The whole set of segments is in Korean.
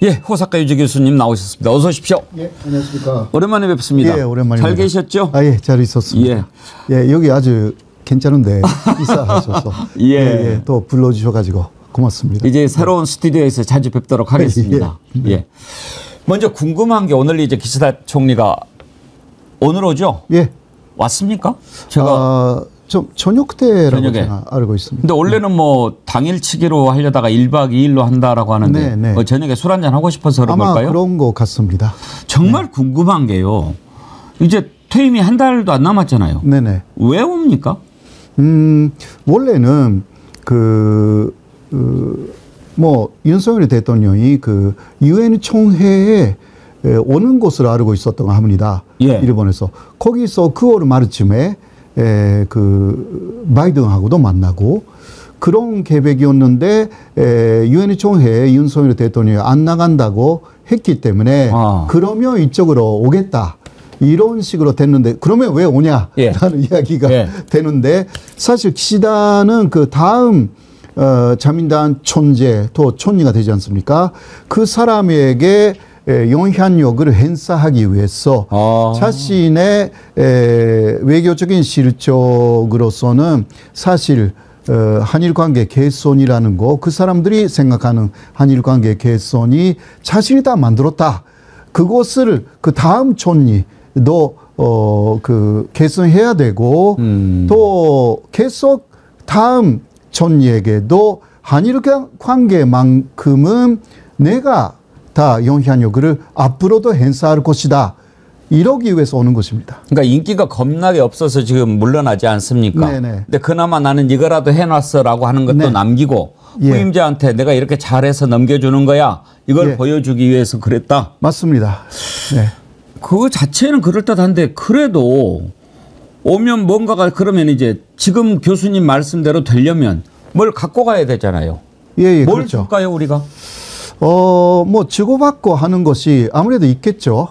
예, 호사카 유지 교수님 나오셨습니다. 어서 오십시오. 예, 안녕하십니까. 오랜만에 뵙습니다. 예, 오랜만에. 잘 계셨죠? 아, 예, 잘 있었습니다. 예, 예, 여기 아주 괜찮은데 입사하셔서 예. 예, 또 불러주셔가지고 고맙습니다. 이제 새로운 스튜디오에서 자주 뵙도록 하겠습니다. 예. 예. 먼저 궁금한 게 오늘 이제 기시다 총리가 오늘 오죠? 예. 왔습니까? 제가 좀 저녁 때라고 저녁에. 제가 알고 있습니다. 근데 원래는 뭐 당일치기로 하려다가 1박 2일로 한다라고 하는데 네, 네. 뭐 저녁에 술 한잔 하고 싶어서 그런 아마 걸까요? 그런 것 같습니다. 정말 궁금한 게요. 이제 퇴임이 한 달도 안 남았잖아요. 네네. 왜 옵니까? 원래는 뭐 윤석열 대통령이 그 유엔 총회에 오는 것으로 알고 있었던 합니다. 예. 일본에서 거기서 9월 말쯤에 바이든하고도 만나고 그런 계획이었는데 유엔 총회에 윤석열 대통령이 안 나간다고 했기 때문에 그러면 이쪽으로 오겠다. 이런 식으로 됐는데 그러면 왜 오냐라는 예. 이야기가 예. 되는데 사실 기시다는 그 다음 자민당 촌재 또 촌리가 되지 않습니까? 그 사람에게 영향력을 행사하기 위해서 자신의 외교적인 실적으로서는 사실 한일 관계 개선이라는 거, 그 사람들이 생각하는 한일 관계 개선이 자신이 다 만들었다. 그것을 그 다음 촌리도 개선해야 되고 또 계속 다음 촌리에게도 한일 관계만큼은 내가 다 영향력을 앞으로도 행사할 것이다. 이러기 위해서 오는 것입니다. 그러니까 인기가 겁나게 없어서 지금 물러나지 않습니까? 네네. 근데 그나마 나는 이거라도 해놨어라고 하는 것도 네. 남기고 예. 후임자한테 내가 이렇게 잘해서 넘겨주는 거야. 이걸 예. 보여주기 위해서 그랬다. 맞습니다. 네. 그거 자체는 그럴듯한데 그래도 오면 뭔가가 그러면 이제 지금 교수님 말씀대로 되려면 뭘 갖고 가야 되잖아요. 예, 뭘 그렇죠. 줄까요, 우리가? 뭐 주고받고 하는 것이 아무래도 있겠죠.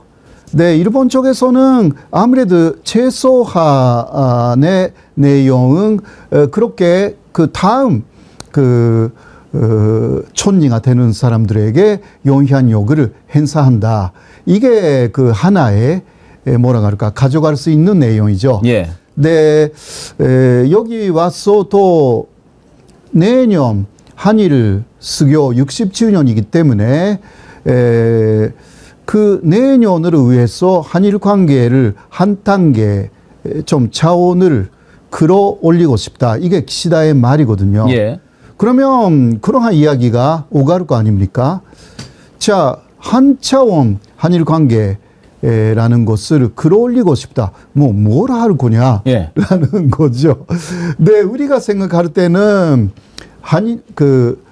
네, 일본 쪽에서는 아무래도 최소한의 내용은 그렇게 그 다음 촌리가 되는 사람들에게 영향력을 행사한다. 이게 그 하나의 뭐라 그럴까 가져갈 수 있는 내용이죠. 예. 네, 여기 와서 또 내년 한일 수교 60주년이기 때문에 그 내년을 위해서 한일 관계를 한 단계 좀 차원을 끌어올리고 싶다. 이게 기시다의 말이거든요. 예. 그러면 그러한 이야기가 오갈 거 아닙니까? 자, 한 차원 한일 관계라는 것을 끌어올리고 싶다. 뭘 할 거냐? 예. 라는 거죠. 네, 우리가 생각할 때는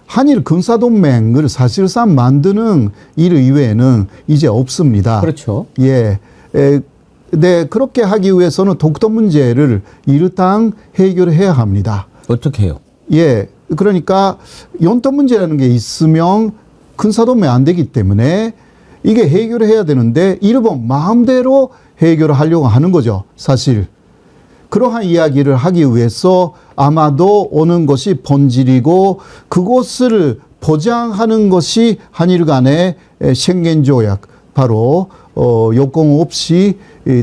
한일 군사동맹을 사실상 만드는 일 이외에는 이제 없습니다. 그렇죠. 예. 네, 그렇게 하기 위해서는 독도 문제를 일단 해결해야 합니다. 어떻게 해요? 예. 그러니까 영토 문제라는 게 있으면 군사동맹 안 되기 때문에 이게 해결해야 되는데 일본 마음대로 해결하려고 하는 거죠. 사실. 그러한 이야기를 하기 위해서 아마도 오는 것이 본질이고 그것을 보장하는 것이 한일 간의 셴겐 조약, 바로 요건 없이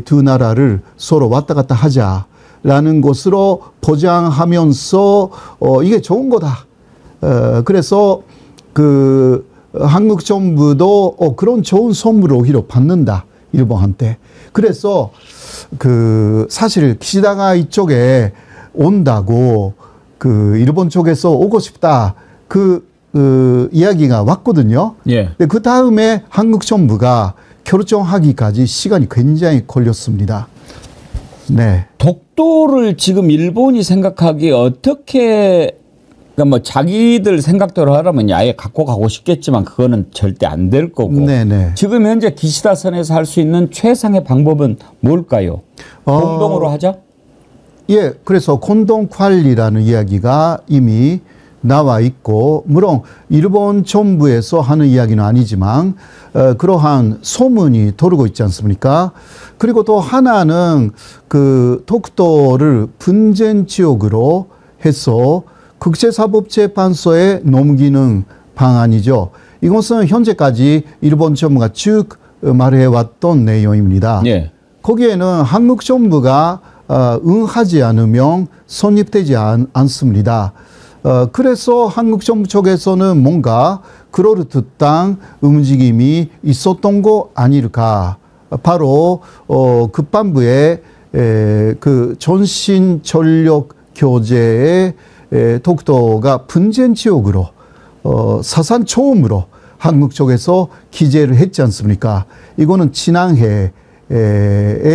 두 나라를 서로 왔다 갔다 하자라는 것으로 보장하면서 이게 좋은 거다. 그래서 그 한국 정부도 그런 좋은 선물을 오히려 받는다. 일본한테. 그래서 사실 기시다가 이쪽에 온다고 일본 쪽에서 오고 싶다. 이야기가 왔거든요. 예. 근데 그 다음에 한국 정부가 결정하기까지 시간이 굉장히 걸렸습니다. 네. 독도를 지금 일본이 생각하기에 어떻게, 그러니까 뭐 자기들 생각대로 하라면 아예 갖고 가고 싶겠지만 그거는 절대 안 될 거고. 네네. 지금 현재 기시다 선에서 할 수 있는 최상의 방법은 뭘까요? 공동으로 하자? 예, 그래서 공동 관리라는 이야기가 이미 나와 있고, 물론 일본 정부에서 하는 이야기는 아니지만 그러한 소문이 돌고 있지 않습니까? 그리고 또 하나는 독도를 분쟁 지역으로 해서 국제사법재판소에 넘기는 방안이죠. 이것은 현재까지 일본 정부가 쭉 말해왔던 내용입니다. 예. 거기에는 한국 정부가 응하지 않으면 성립되지 않습니다. 그래서 한국 정부 쪽에서는 뭔가 그럴듯한 움직임이 있었던 거 아닐까. 바로 급반부의 그 전신 전력 교제의 독도가 분쟁 지역으로 사상 처음으로 한국 쪽에서 기재를 했지 않습니까? 이거는 지난해의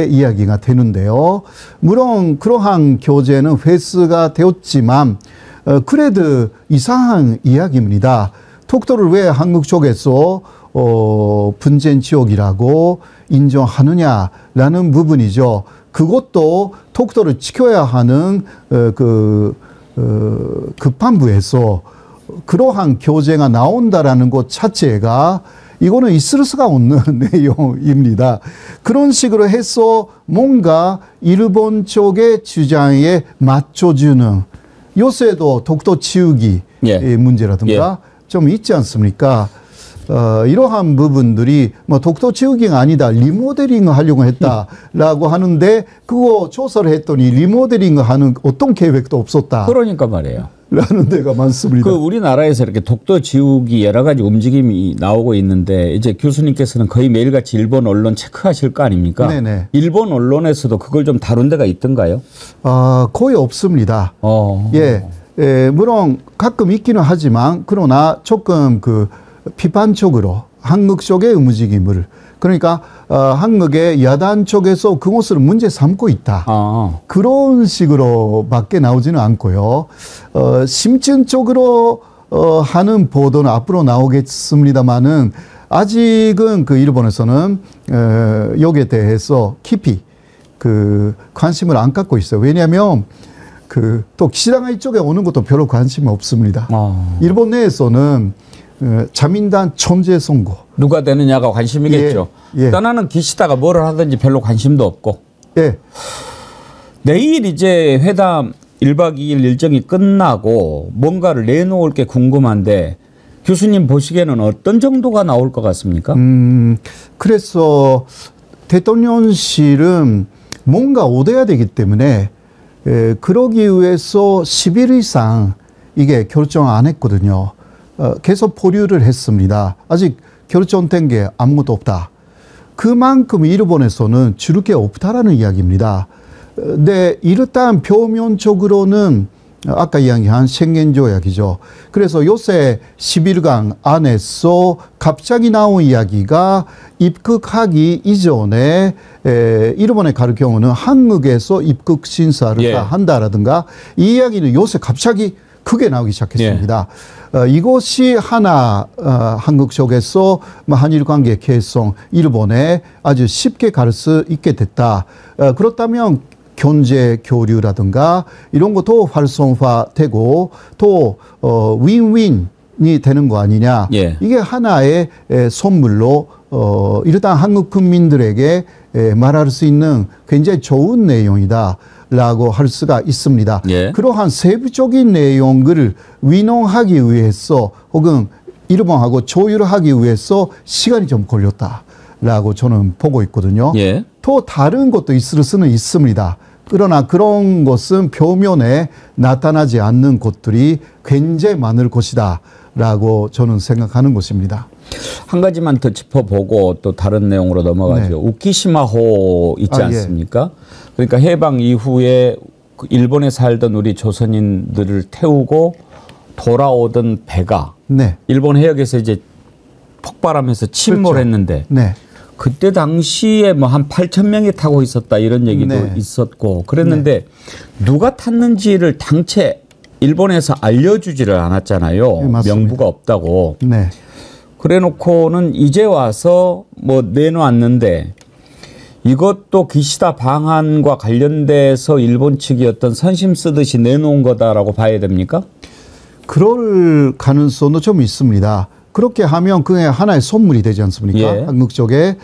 이야기가 되는데요. 물론 그러한 교제는 회수가 되었지만 그래도 이상한 이야기입니다. 독도를 왜 한국 쪽에서 분쟁 지역이라고 인정하느냐라는 부분이죠. 그것도 독도를 지켜야 하는 급반부에서 그러한 교제가 나온다라는 것 자체가 이거는 있을 수가 없는 내용입니다. 그런 식으로 해서 뭔가 일본 쪽의 주장에 맞춰주는 요새도 독도 치우기 문제라든가 좀 있지 않습니까? 이러한 부분들이 뭐 독도 치우기가 아니다, 리모델링을 하려고 했다라고 하는데 그거 조사를 했더니 리모델링을 하는 어떤 계획도 없었다. 그러니까 말이에요. 라는 데가 많습니다. 그 우리나라에서 이렇게 독도 지우기 여러 가지 움직임이 나오고 있는데 이제 교수님께서는 거의 매일같이 일본 언론 체크하실 거 아닙니까? 네네. 일본 언론에서도 그걸 좀 다룬 데가 있던가요? 거의 없습니다. 물론 가끔 있기는 하지만 그러나 조금 그 비판적으로 한국 쪽의 움직임을 그러니까 한국의 야단 쪽에서 그것을 문제 삼고 있다. 그런 식으로밖에 나오지는 않고요. 심층적으로 하는 보도는 앞으로 나오겠습니다만은 아직은 그 일본에서는 여기에 대해서 깊이 그 관심을 안 갖고 있어요. 왜냐하면 또 기시다가 이쪽에 오는 것도 별로 관심이 없습니다. 일본 내에서는 자민당 천재 선거 누가 되느냐가 관심이겠죠. 떠나는 기시다가 뭐를 하든지 별로 관심도 없고. 내일 이제 회담 1박 2일 일정이 끝나고 뭔가를 내놓을 게 궁금한데 교수님 보시기에는 어떤 정도가 나올 것 같습니까? 그래서 대통령실은 뭔가 얻어야 되기 때문에 그러기 위해서 10일 이상 이게 결정 안 했거든요. 계속 보류를 했습니다. 아직 결정된 게 아무것도 없다. 그만큼 일본에서는 줄을 게 없다라는 이야기입니다. 근데 일단 표면적으로는 아까 이야기한宣言 조약이죠. 그래서 요새 10일간 안에서 갑자기 나온 이야기가 입국하기 이전에 일본에 갈 경우는 한국에서 입국 심사를 다 한다라든가 이 이야기는 요새 갑자기 크게 나오기 시작했습니다. 이것이 하나 한국 쪽에서 한일 관계 개선 일본에 아주 쉽게 갈 수 있게 됐다. 그렇다면 경제 교류라든가 이런 것도 활성화되고 또 윈윈이 되는 거 아니냐. 이게 하나의 선물로 일단 한국 국민들에게 말할 수 있는 굉장히 좋은 내용이다. 라고 할 수가 있습니다. 그러한 세부적인 내용을 위논하기 위해서 혹은 일본하고 조율하기 위해서 시간이 좀 걸렸다라고 저는 보고 있거든요. 또 다른 것도 있을 수는 있습니다. 그러나 그런 것은 표면에 나타나지 않는 것들이 굉장히 많을 것이다 라고 저는 생각하는 것입니다. 한 가지만 더 짚어보고 또 다른 내용으로 넘어가죠. 우키시마호 있지 않습니까? 그러니까 해방 이후에 일본에 살던 우리 조선인들을 태우고 돌아오던 배가 일본 해역에서 이제 폭발하면서 침몰했는데 그때 당시에 뭐 한 8,000명이 타고 있었다 이런 얘기도 있었고 그랬는데 누가 탔는지를 당최 일본에서 알려주지를 않았잖아요. 명부가 없다고. 그래 놓고는 이제 와서 뭐 내놓았는데 이것도 기시다 방한과 관련돼서 일본 측이 어떤 선심 쓰듯이 내놓은 거다라고 봐야 됩니까? 그럴 가능성도 좀 있습니다. 그렇게 하면 그게 하나의 선물이 되지 않습니까? 한국 쪽에.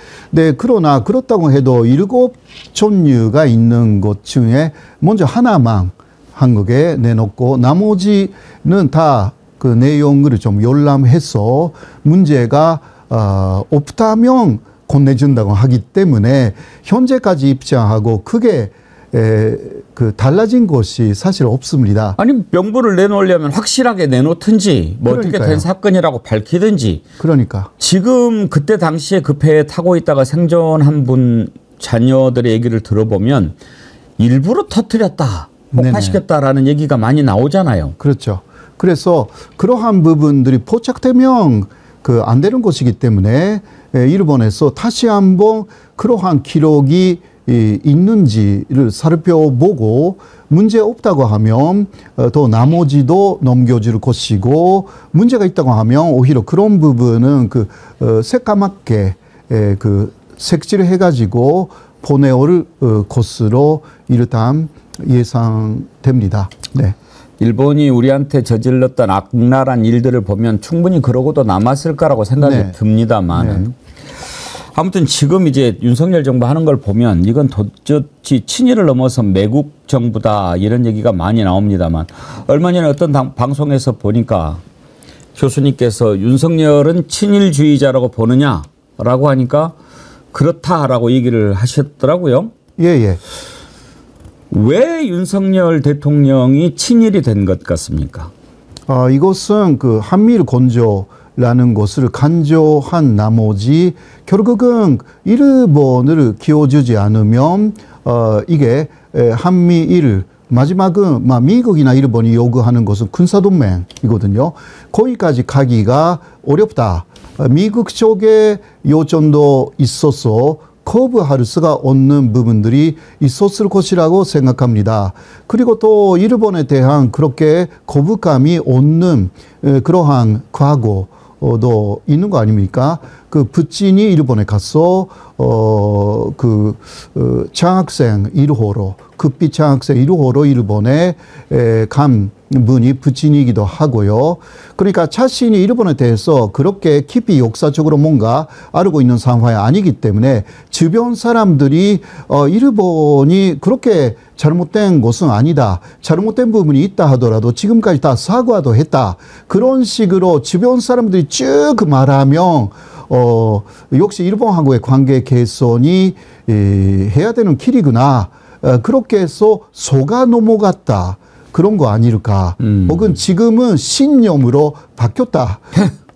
그러나 그렇다고 해도 7종류가 있는 것 중에 먼저 하나만 한국에 내놓고 나머지는 다 그 내용을 좀 열람해서 문제가 없다면 건네준다고 하기 때문에 현재까지 입장하고 크게 그 달라진 것이 사실 없습니다. 아니 명부를 내놓으려면 확실하게 내놓든지 뭐 어떻게 된 사건이라고 밝히든지. 그러니까 지금 그때 당시에 그 배에 타고 있다가 생존한 분 자녀들의 얘기를 들어보면 일부러 터뜨렸다, 폭파시켰다라는 얘기가 많이 나오잖아요. 그렇죠. 그래서 그러한 부분들이 포착되면 그 안 되는 것이기 때문에 일본에서 다시 한번 그러한 기록이 있는지를 살펴보고 문제 없다고 하면 또 나머지도 넘겨줄 것이고 문제가 있다고 하면 오히려 그런 부분은 그 새까맣게 그 색칠을 해가지고 보내올 것으로 일단 예상됩니다. 네. 일본이 우리한테 저질렀던 악랄한 일들을 보면 충분히 그러고도 남았을 거라고 생각이 네. 듭니다만. 네. 아무튼 지금 이제 윤석열 정부 하는 걸 보면 이건 도저히 친일을 넘어서 매국 정부다 이런 얘기가 많이 나옵니다만 얼마 전에 어떤 방송에서 보니까 교수님께서 윤석열은 친일주의자라고 보느냐라고 하니까 그렇다라고 얘기를 하셨더라고요. 예. 왜 윤석열 대통령이 친일이 된 것 같습니까? 이것은 그 한미일 건조라는 것을 간조한 나머지 결국은 일본을 키워주지 않으면 이게 한미일 마지막은 미국이나 일본이 요구하는 것은 군사동맹이거든요. 거기까지 가기가 어렵다. 미국 쪽에 요청도 있어서 거부할 수가 없는 부분들이 있었을 것이라고 생각합니다. 그리고 또 일본에 대한 그렇게 거부감이 없는 그러한 과거도 있는 거 아닙니까? 그 부친이 일본에 가서 장학생 1호로 급비 장학생 1호로 일본에 간 분이 부친이기도 하고요. 그러니까 자신이 일본에 대해서 그렇게 깊이 역사적으로 뭔가 알고 있는 상황이 아니기 때문에 주변 사람들이 일본이 그렇게 잘못된 것은 아니다. 잘못된 부분이 있다 하더라도 지금까지 다 사과도 했다. 그런 식으로 주변 사람들이 쭉 말하면 역시 일본하고의 관계 개선이 해야 되는 길이구나. 그렇게 해서 속아 넘어갔다. 그런 거 아닐까. 혹은 지금은 신념으로 바뀌었다.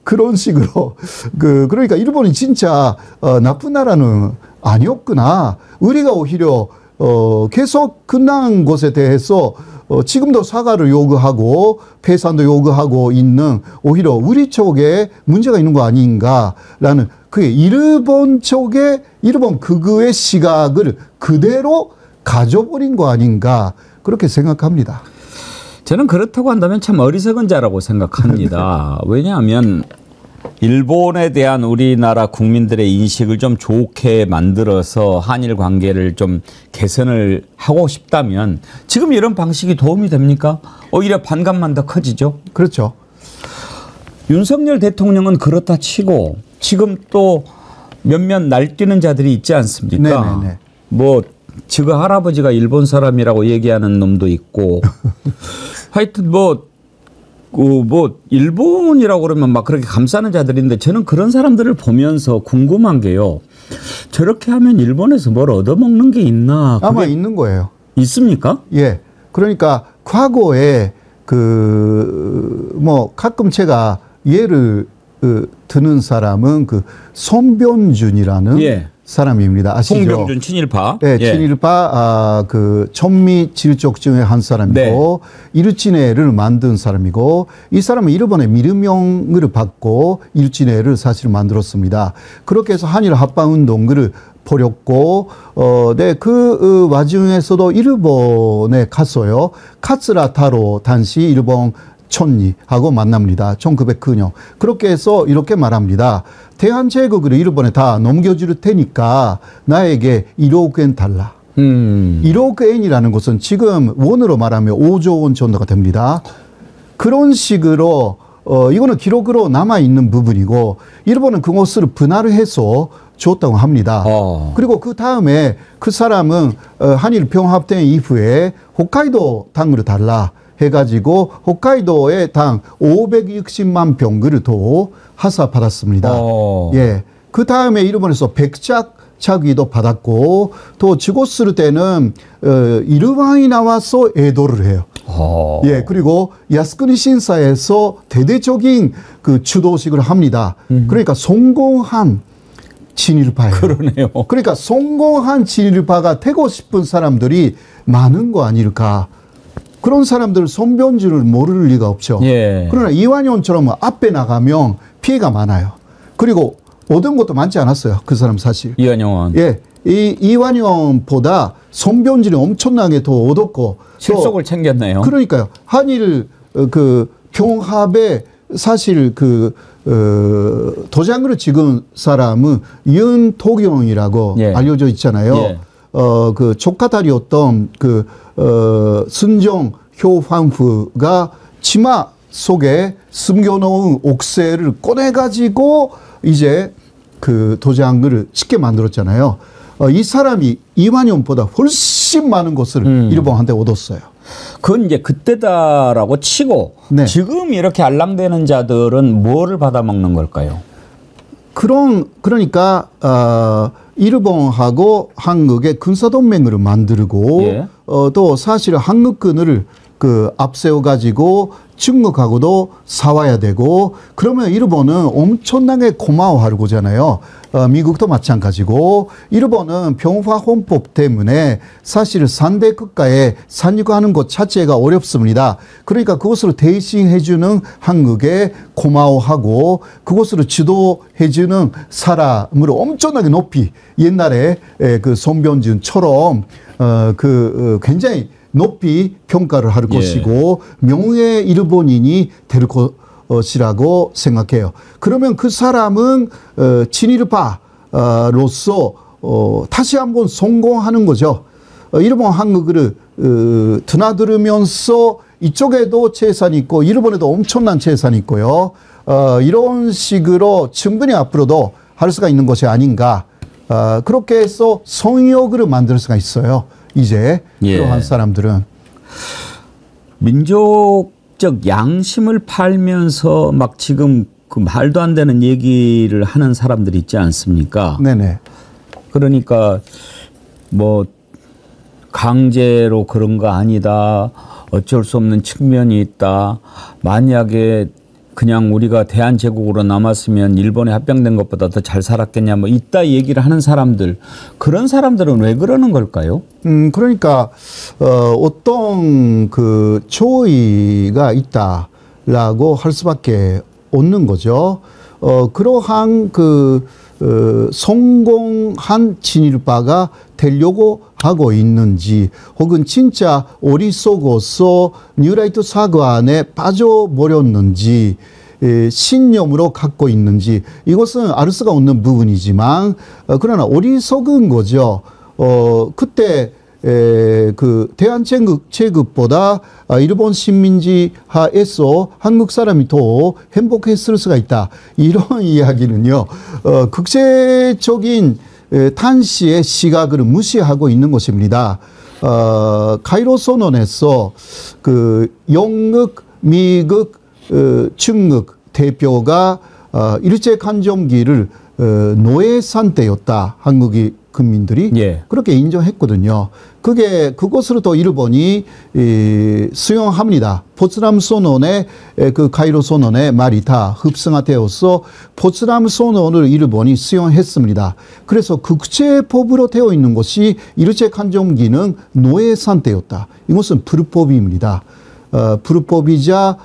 그런 식으로. 그러니까 일본이 진짜 나쁜 나라는 아니었구나. 우리가 오히려 계속 끝난 것에 대해서 지금도 사과를 요구하고 폐산도 요구하고 있는 오히려 우리 쪽에 문제가 있는 거 아닌가라는 그게 일본 쪽에 일본 극우의 시각을 그대로 가져버린 거 아닌가 그렇게 생각합니다. 저는 그렇다고 한다면 참 어리석은 자라고 생각합니다. 왜냐하면 일본에 대한 우리나라 국민들의 인식을 좀 좋게 만들어서 한일 관계를 좀 개선을 하고 싶다면 지금 이런 방식이 도움이 됩니까? 오히려 반감만 더 커지죠. 그렇죠. 윤석열 대통령은 그렇다 치고 지금 또 몇몇 날뛰는 자들이 있지 않습니까? 네네네. 뭐 지금 할아버지가 일본 사람이라고 얘기하는 놈도 있고 하여튼 뭐 일본이라고 그러면 막 그렇게 감싸는 자들인데 저는 그런 사람들을 보면서 궁금한 게요. 저렇게 하면 일본에서 뭘 얻어먹는 게 있나? 아마 있는 거예요. 있습니까? 예. 그러니까 과거에 가끔 제가 예를 드는 사람은 손변준이라는 예. 사람입니다. 아시죠? 송병준 친일파. 네, 친일파 전미 질적 중에 한 사람이고 일진회를 만든 사람이고 이 사람은 일본의 미르명을 받고 일진회를 사실 만들었습니다. 그렇게 해서 한일 합방 운동을 벌였고 그 와중에서도 일본에 갔어요. 카츠라 타로 당시 일본 촌리하고 만납니다. 1909년. 그렇게 해서 이렇게 말합니다. 대한제국을 일본에 다 넘겨줄 테니까 나에게 1억 엔 달라. 1억 엔이라는 것은 지금 원으로 말하면 5조 원 정도가 됩니다. 그런 식으로 이거는 기록으로 남아있는 부분이고 일본은 그것을 분할을 해서 줬다고 합니다. 그리고 그 다음에 그 사람은 한일 병합된 이후에 홋카이도 땅을 달라. 해가지고 홋카이도에 당 560만 병을 더 하사받았습니다. 예. 그 다음에 일본에서 백작 차기도 받았고 또 죽었을 때는 일왕이 나와서 애도를 해요. 예, 그리고 야스쿠니 신사에서 대대적인 그 주도식을 합니다. 그러니까 성공한 진일파예요. 그러네요. 그러니까 성공한 진일파가 되고 싶은 사람들이 많은 거 아닐까. 그런 사람들 손변지를 모를 리가 없죠. 예. 그러나 이완용처럼 앞에 나가면 피해가 많아요. 그리고 얻은 것도 많지 않았어요. 그 사람 사실. 이완용은. 예. 이완용보다 손변질이 엄청나게 더 얻었고. 실속을 챙겼네요. 그러니까요. 한일 그 평합에 사실 그 도장을 찍은 사람은 윤도경이라고 예. 알려져 있잖아요. 예. 그 조카딸이었던 그 순정 효황후가 치마 속에 숨겨놓은 옥새를 꺼내가지고 이제 그 도장을 찍게 만들었잖아요. 이 사람이 이완용보다 훨씬 많은 것을 일본한테 얻었어요. 그건 이제 그때다라고 치고 네. 지금 이렇게 알랑대는 자들은 뭐를 받아먹는 걸까요? 그러니까 일본하고 한국의 군사동맹을 만들고 예. 또 사실 한국군을 그 앞세워 가지고 중국하고도 싸워야 되고 그러면 일본은 엄청나게 고마워할 거잖아요. 미국도 마찬가지고 일본은 평화헌법 때문에 사실 3대 국가에 산유하는 것 자체가 어렵습니다. 그러니까 그것을 대신해주는 한국에 고마워하고 그것을 지도해주는 사람을 엄청나게 높이 옛날에 그 손변준처럼 굉장히 높이 평가를 할 것이고 명예 일본인이 될 것이라고 생각해요. 그러면 그 사람은 친일파로서 다시 한번 성공하는 거죠. 일본 한국을 드나들으면서 이쪽에도 재산이 있고 일본에도 엄청난 재산이 있고요. 이런 식으로 충분히 앞으로도 할 수가 있는 것이 아닌가. 그렇게 해서 성역을 만들 수가 있어요. 이제 그러한 사람들은 민족적 양심을 팔면서 막 지금 그 말도 안 되는 얘기를 하는 사람들이 있지 않습니까? 네네. 그러니까 뭐 강제로 그런 거 아니다. 어쩔 수 없는 측면이 있다. 만약에 그냥 우리가 대한제국으로 남았으면 일본에 합병된 것보다 더 잘 살았겠냐 뭐 이따 얘기를 하는 사람들 그런 사람들은 왜 그러는 걸까요? 그러니까 어떤 그 초의가 있다라고 할 수밖에 없는 거죠. 그러한 그 성공한 진일파가 되려고 하고 있는지 혹은 진짜 어리석어서 뉴라이트 사관에 빠져버렸는지 신념으로 갖고 있는지 이것은 알 수가 없는 부분이지만 그러나 어리석은 거죠. 그때 그 대한제국보다 일본 식민지 하에서 한국 사람이 더 행복했을 수가 있다. 이런 이야기는요. 국제적인 탄시의 시각을 무시하고 있는 것입니다. 카이로 선언에서 그 영국, 미국, 중국 대표가 일제강점기를 노예 상태였다. 한국이 국민들이 그렇게 인정했거든요. 그것으로 또 일본이 수용합니다. 포츠담 선언의 그 카이로 선언의 말이 다 흡수되어서 포츠담 선언을 일본이 수용했습니다. 그래서 국제법으로 되어 있는 것이 일제강점기는 노예 상태였다. 이것은 불법입니다. 불법이자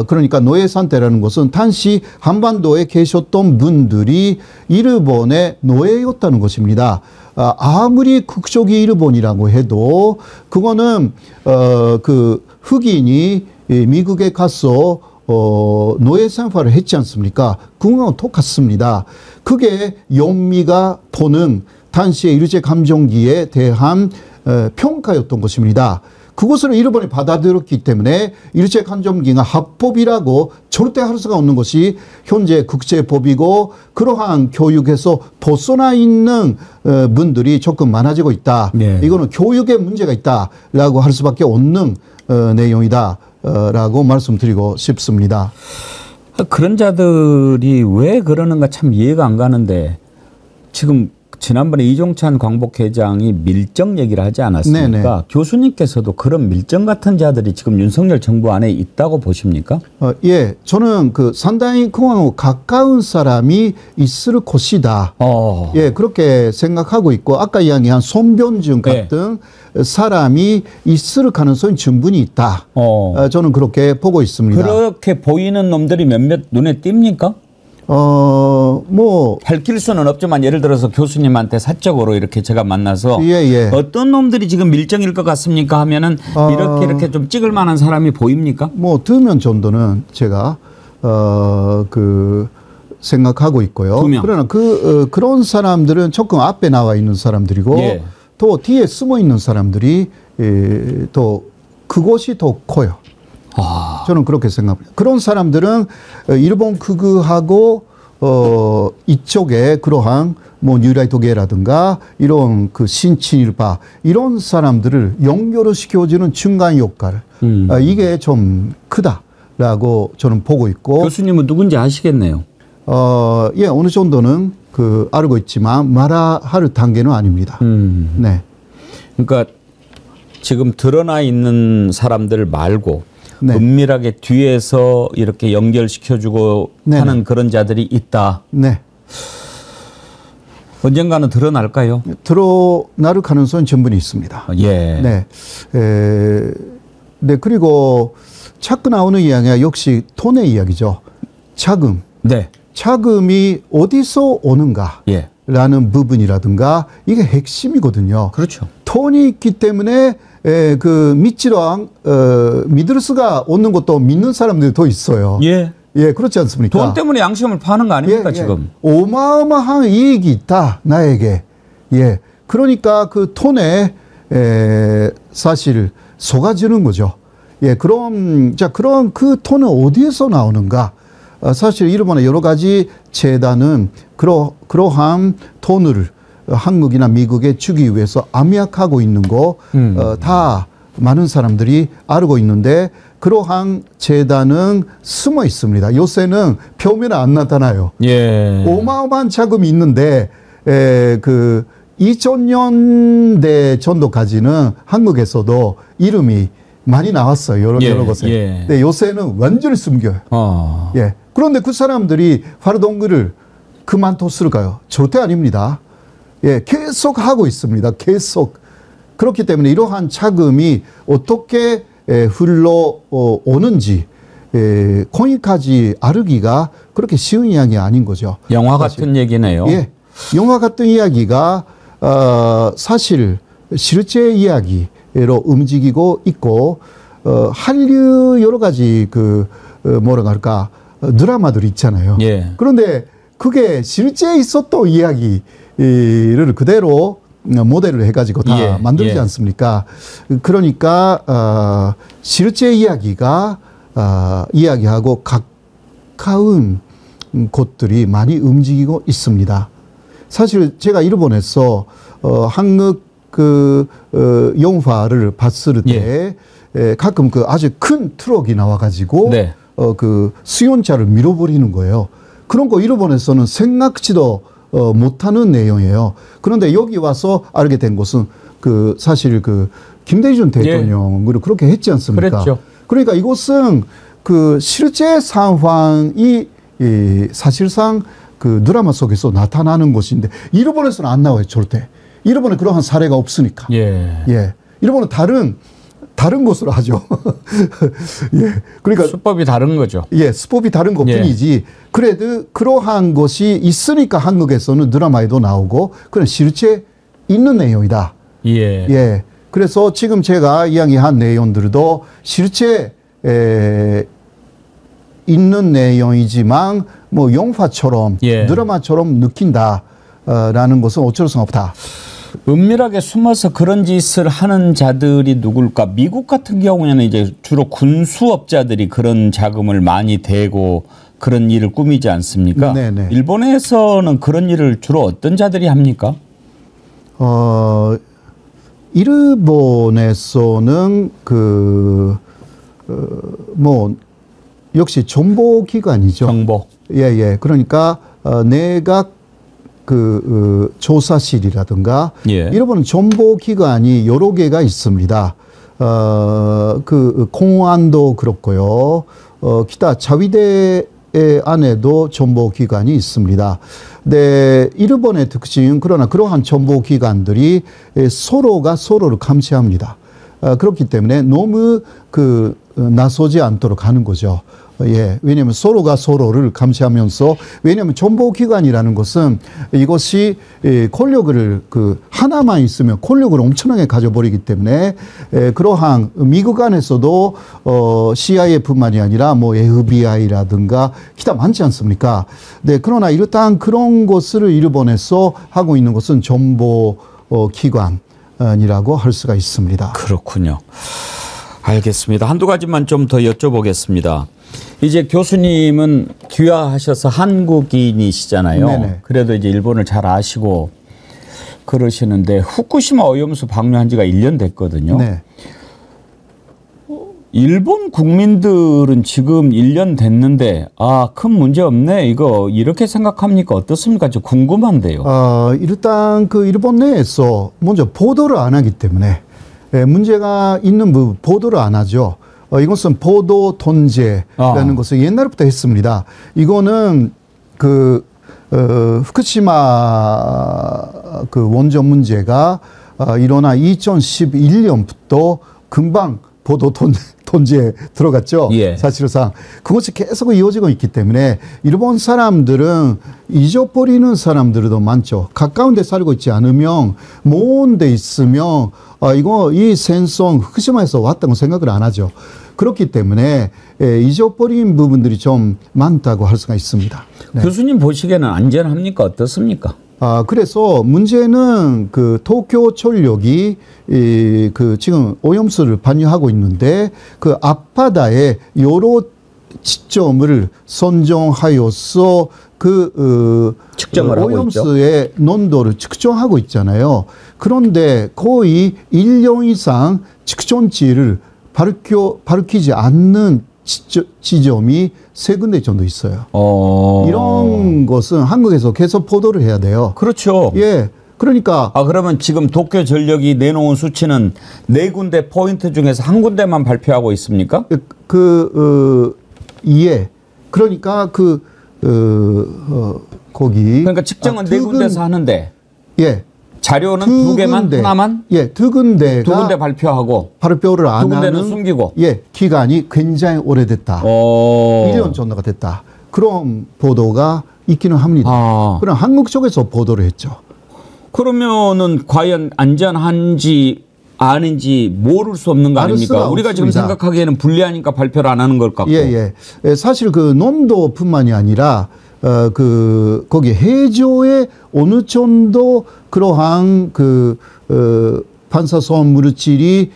그러니까 노예 상태라는 것은 당시 한반도에 계셨던 분들이 일본의 노예였다는 것입니다. 아무리 국적이 일본이라고 해도 그거는 그 흑인이 미국에 가서 노예 생활을 했지 않습니까? 그거는 똑같습니다. 그게 영미가 보는 당시의 일제강점기에 대한 평가였던 것입니다. 그것을 일본이 받아들였기 때문에 일제강점기가 합법이라고 절대 할 수가 없는 것이 현재 국제법이고 그러한 교육에서 벗어나 있는 분들이 조금 많아지고 있다. 이거는 교육에 문제가 있다라고 할 수밖에 없는 내용이다라고 말씀드리고 싶습니다. 그런 자들이 왜 그러는가 참 이해가 안 가는데 지금 지난번에 이종찬 광복회장이 밀정 얘기를 하지 않았습니까? 네네. 교수님께서도 그런 밀정 같은 자들이 지금 윤석열 정부 안에 있다고 보십니까? 예, 저는 그 상당히 그하고 가까운 사람이 있을 것이다. 예, 그렇게 생각하고 있고 아까 이야기한 손변준 같은 사람이 있을 가능성이 충분히 있다. 저는 그렇게 보고 있습니다. 그렇게 보이는 놈들이 몇몇 눈에 띕니까? 밝힐 수는 없지만 예를 들어서 교수님한테 사적으로 이렇게 제가 만나서 어떤 놈들이 지금 밀정일 것 같습니까 하면은 이렇게 좀 찍을 만한 사람이 보입니까? 뭐 2명 정도는 제가 생각하고 있고요. 2명. 그러나 그런 사람들은 조금 앞에 나와 있는 사람들이고 또 뒤에 숨어 있는 사람들이 또 그것이 더 커요. 저는 그렇게 생각합니다. 그런 사람들은 일본 극우하고 이쪽에 그러한 뭐 뉴라이트계라든가 이런 그 신친일파 이런 사람들을 연결을 시켜주는 중간 역할 이게 좀 크다라고 저는 보고 있고. 교수님은 누군지 아시겠네요. 예, 어느 정도는 알고 있지만 말할 단계는 아닙니다. 네. 그러니까 지금 드러나 있는 사람들 말고. 은밀하게 뒤에서 이렇게 연결시켜주고 하는 그런 자들이 있다. 네. 언젠가는 드러날까요? 드러날 가능성은 충분히 있습니다. 예. 네. 네. 그리고 자꾸 나오는 이야기가 역시 돈의 이야기죠. 자금. 네. 자금이 어디서 오는가. 라는 부분이라든가 이게 핵심이거든요. 그렇죠. 돈이 있기 때문에 믿을 수가 없는 것도 믿는 사람들이 더 있어요. 예, 그렇지 않습니까? 돈 때문에 양심을 파는 거 아닙니까, 지금? 어마어마한 이익이 있다, 나에게. 그러니까 그 돈에 사실 속아주는 거죠. 그럼 그 돈은 어디에서 나오는가? 사실 일본의 여러 가지 재단은 그러한 돈을 한국이나 미국에 주기 위해서 암약하고 있는 거 다 많은 사람들이 알고 있는데 그러한 재단은 숨어 있습니다. 요새는 표면에 안 나타나요. 어마어마한 자금이 있는데 2000년대 정도까지는 한국에서도 이름이 많이 나왔어요. 여러 곳에. 근데 요새는 완전히 숨겨요. 그런데 그 사람들이 활동을 그만뒀을까요? 절대 아닙니다. 계속 하고 있습니다. 계속. 그렇기 때문에 이러한 자금이 어떻게 흘러오는지 거기까지 알기가 그렇게 쉬운 이야기 아닌 거죠. 영화 같은 얘기네요. 영화 같은 이야기가 사실 실제 이야기로 움직이고 있고 한류 여러 가지 뭐라고 할까 드라마들 있잖아요. 그런데 그게 실제 있었던 이야기를 그대로 모델을 해가지고 다 만들지 않습니까? 그러니까 실제 이야기가 이야기하고 가까운 곳들이 많이 움직이고 있습니다. 사실 제가 일본에서 한국 영화를 봤을 때 가끔 아주 큰 트럭이 나와가지고 수용자를 밀어버리는 거예요. 그런 거 일본에서는 생각지도 못하는 내용이에요. 그런데 여기 와서 알게 된 것은 사실 김대중 대통령을 그렇게 했지 않습니까? 그랬죠. 그러니까 이것은 실제 상황이 사실상 드라마 속에서 나타나는 것인데 일본에서는 안 나와요, 절대. 일본에 그러한 사례가 없으니까. 일본은 다른 것으로 하죠. 그러니까 수법이 다른 거죠. 수법이 다른 것뿐이지. 그래도 그러한 것이 있으니까 한국에서는 드라마에도 나오고 그런 실제 있는 내용이다. 그래서 지금 제가 이야기한 내용들도 실제 있는 내용이지만 뭐 영화처럼 드라마처럼 느낀다라는 것은 어쩔 수 없다. 은밀하게 숨어서 그런 짓을 하는 자들이 누굴까? 미국 같은 경우에는 이제 주로 군수업자들이 그런 자금을 많이 대고 그런 일을 꾸미지 않습니까? 일본에서는 그런 일을 주로 어떤 자들이 합니까? 일본에서는 뭐 역시 정보기관이죠. 정보. 예. 그러니까 내각 조사실이라든가 일본은 정보기관이 여러 개가 있습니다. 공안도 그렇고요. 기타 자위대 안에도 정보기관이 있습니다. 네, 일본의 특징은 그러나 그러한 정보기관들이 서로가 서로를 감시합니다. 그렇기 때문에 너무 나서지 않도록 하는 거죠. 예, 왜냐하면 서로가 서로를 감시하면서, 왜냐하면 정보기관이라는 것은 이것이 권력을 하나만 있으면 권력을 엄청나게 가져버리기 때문에 그러한 미국 안에서도 CIA뿐만이 아니라 뭐 FBI라든가 기타 많지 않습니까? 네, 그러나 이렇다한 그런 것을 일본에서 하고 있는 것은 정보기관이라고 할 수가 있습니다. 그렇군요. 알겠습니다. 한두 가지만 좀 더 여쭤보겠습니다. 이제 교수님은 귀화하셔서 한국인이시잖아요. 네네. 그래도 이제 일본을 잘 아시고 그러시는데 후쿠시마 오염수 방류한 지가 1년 됐거든요. 네. 일본 국민들은 지금 1년 됐는데 큰 문제 없네 이거 이렇게 생각합니까? 어떻습니까? 좀 궁금한데요. 일단 일본 내에서 먼저 보도를 안 하기 때문에 문제가 있는 부분 보도를 안 하죠. 이것은 보도 통제라는 것을 옛날부터 했습니다. 이거는 후쿠시마 원전 문제가 일어나 2011년부터 금방 보도 통제에 들어갔죠. 예. 사실상 그것이 계속 이어지고 있기 때문에 일본 사람들은 잊어버리는 사람들도 많죠. 가까운 데 살고 있지 않으면 먼 데 있으면 이戦争 후쿠시마에서 왔다고 생각을 안 하죠. 그렇기 때문에 잊어버린 부분들이 좀 많다고 할 수가 있습니다. 네. 교수님 보시기에는 안전합니까? 어떻습니까? 그래서 문제는 도쿄전력이 지금 오염수를 반유하고 있는데 앞바다에 여러 지점을 선정하여서 측정을 하고 오염수의 있죠. 농도를 측정하고 있잖아요. 그런데 거의 1년 이상 측정치를 밝히지 않는 지점이 3군데 정도 있어요. 이런 것은 한국에서 계속 보도를 해야 돼요. 그렇죠. 예. 그러니까. 그러면 지금 도쿄전력이 내놓은 수치는 4군데 포인트 중에서 한 군데만 발표하고 있습니까? 예. 그러니까 거기. 그러니까 측정은 4군데서 하는데. 예. 자료는 2개만, 하나만? 예, 2군데가 2군데 발표하고 발표를 안 2군데는 하는 숨기고. 예, 기간이 굉장히 오래됐다. 1년 정도가 됐다. 그런 보도가 있기는 합니다. 그럼 한국 쪽에서 보도를 했죠. 그러면은 과연 안전한지 아닌지 모를 수 없는 거 아닙니까? 우리가 지금 생각하기에는 불리하니까 발표를 안 하는 것 같고. 예. 사실 농도뿐만이 아니라 거기 해저에 어느 정도 그러한 반사성 물질이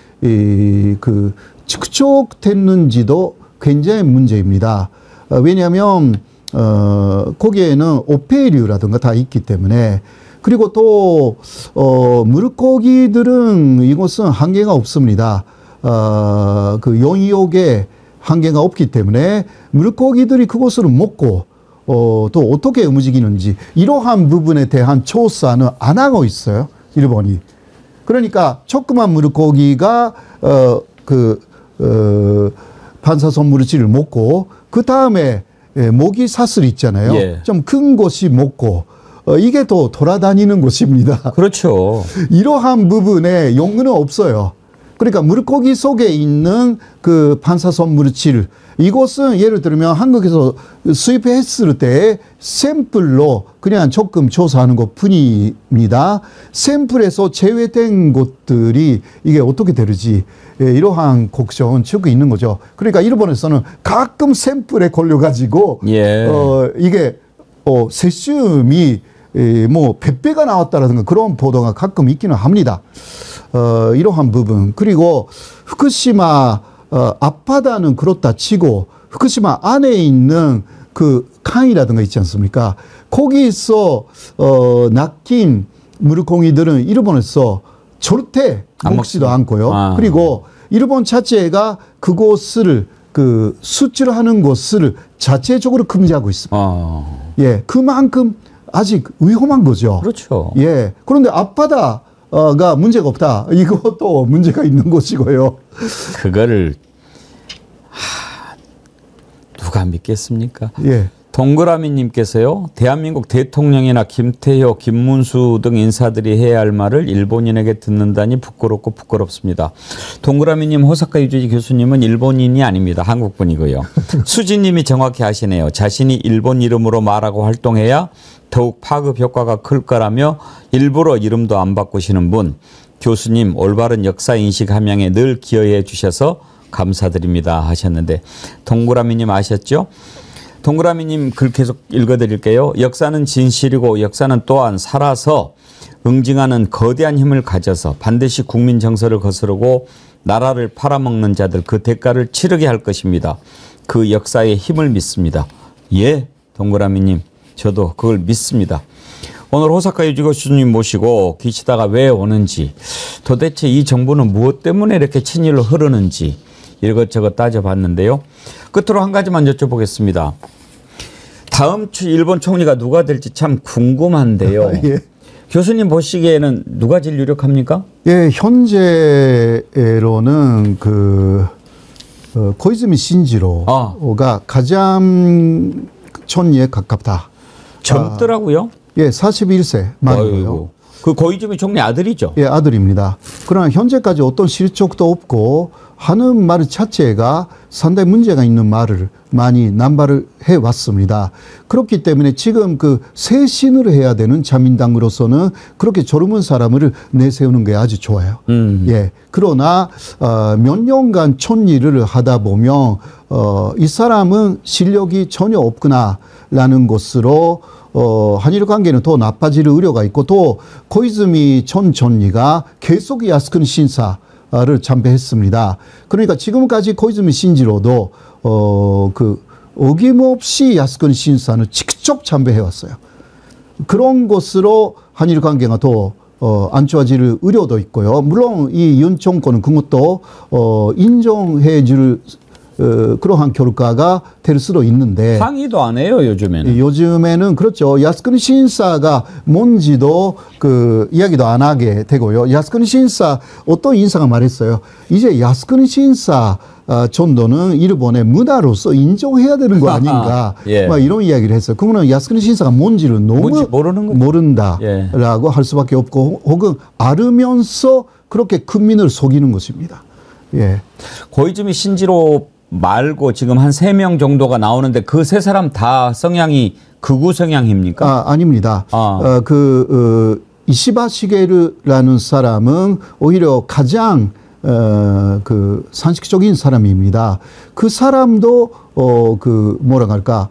축적됐는지도 굉장히 문제입니다. 왜냐하면 거기에는 오페류라든가 다 있기 때문에. 그리고 또 물고기들은 이것은 한계가 없습니다. 영역에 한계가 없기 때문에 물고기들이 그것을 먹고 또 어떻게 움직이는지 이러한 부분에 대한 조사는 안 하고 있어요. 일본이. 그러니까 조그만 물고기가 반사성 물질을 먹고 그 다음에 모기 사슬 있잖아요. 예. 좀 큰 것이 먹고 이게 더 돌아다니는 것입니다. 그렇죠. 이러한 부분에 연구는 없어요. 그러니까 물고기 속에 있는 반사성 물질, 이것은 예를 들면 한국에서 수입했을 때 샘플로 그냥 조금 조사하는 것 뿐입니다. 샘플에서 제외된 것들이 이게 어떻게 되는지 이러한 걱정은 지고 있는 거죠. 그러니까 일본에서는 가끔 샘플에 걸려가지고 이게 세슘이 뭐 100배가 나왔다라든가 그런 보도가 가끔 있기는 합니다. 이러한 부분. 그리고 후쿠시마 앞바다는 그렇다 치고 후쿠시마 안에 있는 칸이라든가 있지 않습니까? 거기서 낚인 물고기들은 일본에서 절대 먹지도 않고요. 그리고 일본 자체가 그곳을 그 수출하는 것을 자체적으로 금지하고 있습니다. 예, 그만큼 아직 위험한 거죠. 그렇죠. 예, 그런데 앞바다가 문제가 없다. 이것도 문제가 있는 것이고요. 그거를 누가 믿겠습니까? 예. 동그라미님께서요. 대한민국 대통령이나 김태효, 김문수 등 인사들이 해야 할 말을 일본인에게 듣는다니 부끄럽고 부끄럽습니다. 동그라미님, 호사카 유지지 교수님은 일본인이 아닙니다. 한국분이고요. 수지님이 정확히 하시네요. 자신이 일본 이름으로 말하고 활동해야 더욱 파급 효과가 클 거라며 일부러 이름도 안 바꾸시는 분. 교수님, 올바른 역사인식 함양에 늘 기여해 주셔서 감사드립니다 하셨는데, 동그라미님 아셨죠? 동그라미님 글 계속 읽어드릴게요. 역사는 진실이고 역사는 또한 살아서 응징하는 거대한 힘을 가져서 반드시 국민 정서를 거스르고 나라를 팔아먹는 자들 그 대가를 치르게 할 것입니다. 그 역사의 힘을 믿습니다. 예, 동그라미님, 저도 그걸 믿습니다. 오늘 호사카 유지 교수님 모시고 기시다가 왜 오는지, 도대체 이 정부는 무엇 때문에 이렇게 친일로 흐르는지 이것저것 따져봤는데요. 끝으로 한 가지만 여쭤보겠습니다. 다음 주 일본 총리가 누가 될지 참 궁금한데요. 예. 교수님 보시기에는 누가 제일 유력합니까? 예, 현재로는 고이즈미 신지로가 가장 총리에 가깝다. 젊더라고요. 예, 41세 만이고요. 그 고이즈미 총리 아들이죠? 예, 아들입니다. 그러나 현재까지 어떤 실적도 없고 하는 말 자체가 상당히 문제가 있는 말을 많이 남발을 해왔습니다. 그렇기 때문에 지금 그 새 신을 해야 되는 자민당으로서는 그렇게 젊은 사람을 내세우는 게 아주 좋아요. 예. 그러나 몇 년간 총리를 하다 보면 이 사람은 실력이 전혀 없구나라는 것으로 한일 관계는 더 나빠질 우려가 있고, 또 고이즈미 전 총리가 계속 야스쿠니 신사를 참배했습니다. 그러니까 지금까지 고이즈미 신지로도 어김없이 야스쿠니 신사는 직접 참배해왔어요. 그런 것으로 한일 관계가 더 안 좋아질 우려도 있고요. 물론 이 윤 정권은 그것도 인정해 줄 그러한 결과가 될 수도 있는데, 항의도 안 해요, 요즘에는. 요즘에는 그렇죠. 야스쿠니 신사가 뭔지도 이야기도 안 하게 되고요. 야스쿠니 신사, 어떤 인사가 말했어요. 이제 야스쿠니 신사 정도는 일본의 문화로서 인정해야 되는 거 아닌가. 예. 막 이런 이야기를 했어요. 그거는 야스쿠니 신사가 뭔지를 너무 모른다라고 예. 할 수밖에 없고, 혹은 알으면서 그렇게 국민을 속이는 것입니다. 예. 고이즈미 신지로 말고 지금 한 3명 정도가 나오는데 그 세 사람 다 성향이 극우 성향입니까? 아닙니다. 이시바 시게르라는 사람은 오히려 가장 상식적인 사람입니다. 그 사람도 뭐라고 할까,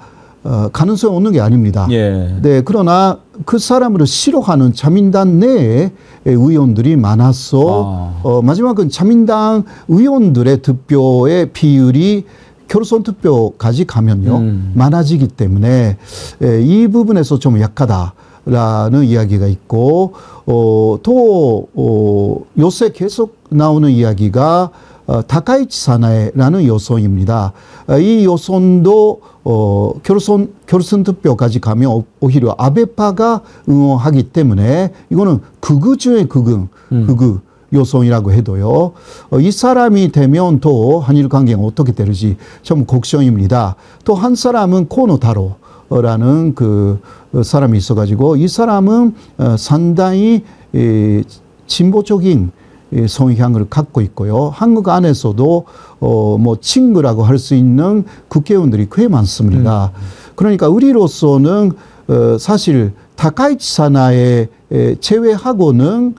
가능성이 없는 게 아닙니다. 예. 네, 그러나 그 사람을 싫어하는 자민당 내에 의원들이 많아서 마지막은 자민당 의원들의 득표의 비율이 결선 투표까지 가면요 많아지기 때문에 이 부분에서 좀 약하다라는 이야기가 있고, 또 요새 계속 나오는 이야기가 다카이치 사나에라는 여성입니다. 이 여성도 결선 투표까지 가면 오히려 아베파가 응원하기 때문에 이거는 극우 중의 극우 여성이라고 해도요. 이 사람이 되면 또 한일 관계가 어떻게 될지 좀 걱정입니다. 또 한 사람은 코노타로라는 사람이 있어가지고, 이 사람은 상당히 진보적인 성향을 갖고 있고요. 한국 안에서도 뭐 친구라고 할 수 있는 국회의원들이 꽤 많습니다. 그러니까 우리로서는 사실 다카이치 사나에 제외하고는,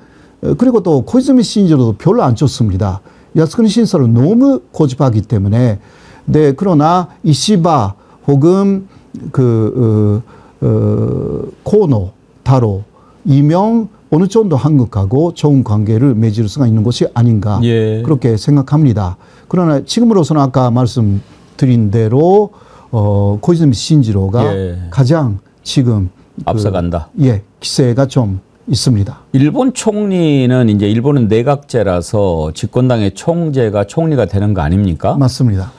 그리고 또 고이즈미 신지로도 별로 안 좋습니다. 야스쿠니 신사를 너무 고집하기 때문에. 네, 그러나 이시바 혹은 코노, 타로, 이명 어느 정도 한국하고 좋은 관계를 맺을 수가 있는 것이 아닌가. 예. 그렇게 생각합니다. 그러나 지금으로서는 아까 말씀드린 대로 고이즈미 신지로가 가장 지금 앞서간다. 예, 기세가 좀 있습니다. 일본 총리는 이제 일본은 내각제라서 집권당의 총재가 총리가 되는 거 아닙니까? 맞습니다.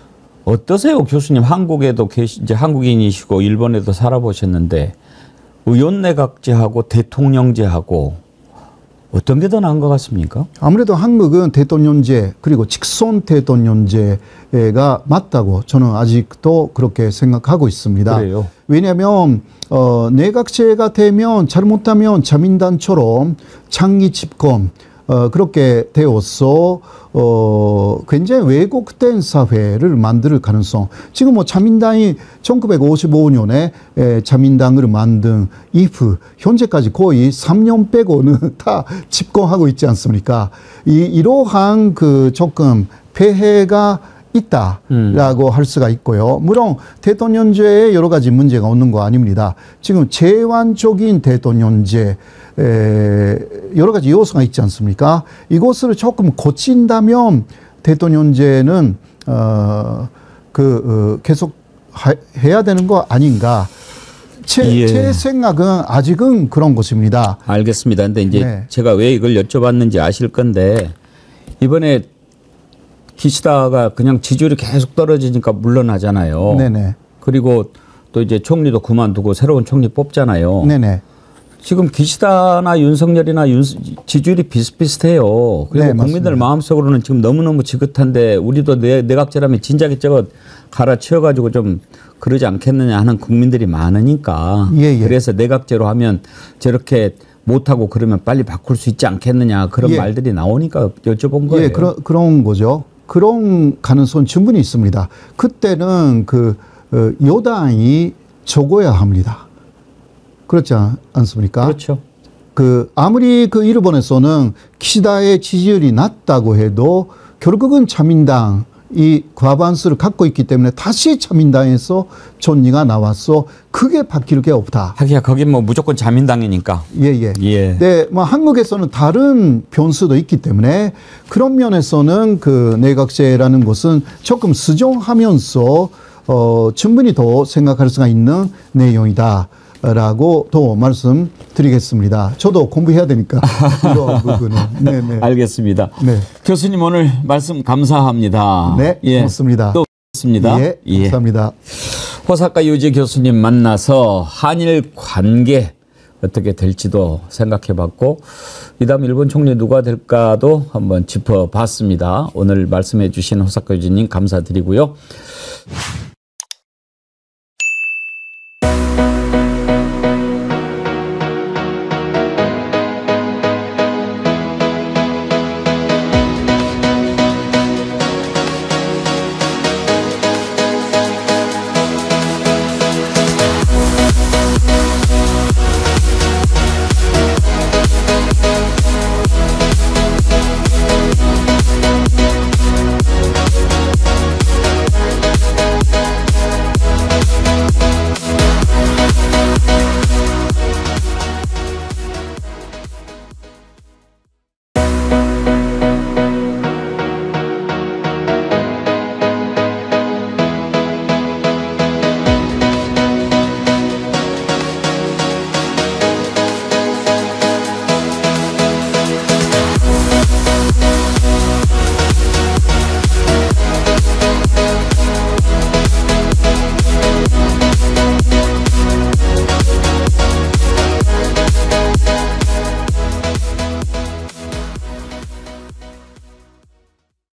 어떠세요, 교수님? 한국에도 이제 한국인이시고 일본에도 살아보셨는데 의원 내각제하고 대통령제하고 어떤 게 더 나은 것 같습니까? 아무래도 한국은 대통령제 그리고 직선 대통령제가 맞다고 저는 아직도 그렇게 생각하고 있습니다. 그래요? 왜냐하면 내각제가 되면 잘못하면 자민당처럼 장기 집권 그렇게 되어서 굉장히 왜곡된 사회를 만들 가능성. 지금 뭐 자민당이 1955년에 자민당을 만든 이후 현재까지 거의 3년 빼고는 다 집권하고 있지 않습니까? 이러한 그 조금 폐해가 있다라고 할 수가 있고요. 물론 대통령제에 여러 가지 문제가 없는 거 아닙니다. 지금 제왕적인 대통령제 여러 가지 요소가 있지 않습니까? 이것을 조금 고친다면 대통령제는 계속 해야 되는 거 아닌가? 제 생각은 아직은 그런 것입니다. 알겠습니다. 근데 이제 제가 왜 이걸 여쭤봤는지 아실 건데 이번에 기시다가 그냥 지지율이 계속 떨어지니까 물러나잖아요. 네네. 그리고 또 이제 총리도 그만두고 새로운 총리 뽑잖아요. 네네. 지금 기시다나 윤석열이나 지지율이 비슷비슷해요. 그리고 네, 국민들 마음속으로는 지금 너무너무 지긋한데 우리도 내각제라면 진작에 저거 갈아치워가지고 좀 그러지 않겠느냐 하는 국민들이 많으니까. 그래서 내각제로 하면 저렇게 못하고 그러면 빨리 바꿀 수 있지 않겠느냐 그런 말들이 나오니까 여쭤본 거예요. 그런 거죠. 그런 가능성은 충분히 있습니다. 그때는 여당이 적어야 합니다. 그렇지 않습니까? 그렇죠. 아무리 일본에서는 기시다의 지지율이 낮다고 해도 결국은 자민당이 과반수를 갖고 있기 때문에 다시 자민당에서 총리가 나왔어. 크게 바뀔 게 없다. 하기야 거긴 뭐 무조건 자민당이니까. 네, 뭐 한국에서는 다른 변수도 있기 때문에 그런 면에서는 내각제라는 것은 조금 수정하면서 충분히 더 생각할 수가 있는 내용이다. 라고 또 말씀드리겠습니다. 저도 공부해야 되니까 이런 부분은. 네네. 알겠습니다. 네. 교수님 오늘 말씀 감사합니다. 네, 고맙습니다. 또 뵙겠습니다. 감사합니다. 호사카 유지 교수님 만나서 한일 관계 어떻게 될지도 생각해봤고 이다음 일본 총리 누가 될까도 한번 짚어봤습니다. 오늘 말씀해 주신 호사카 유지님 감사드리고요.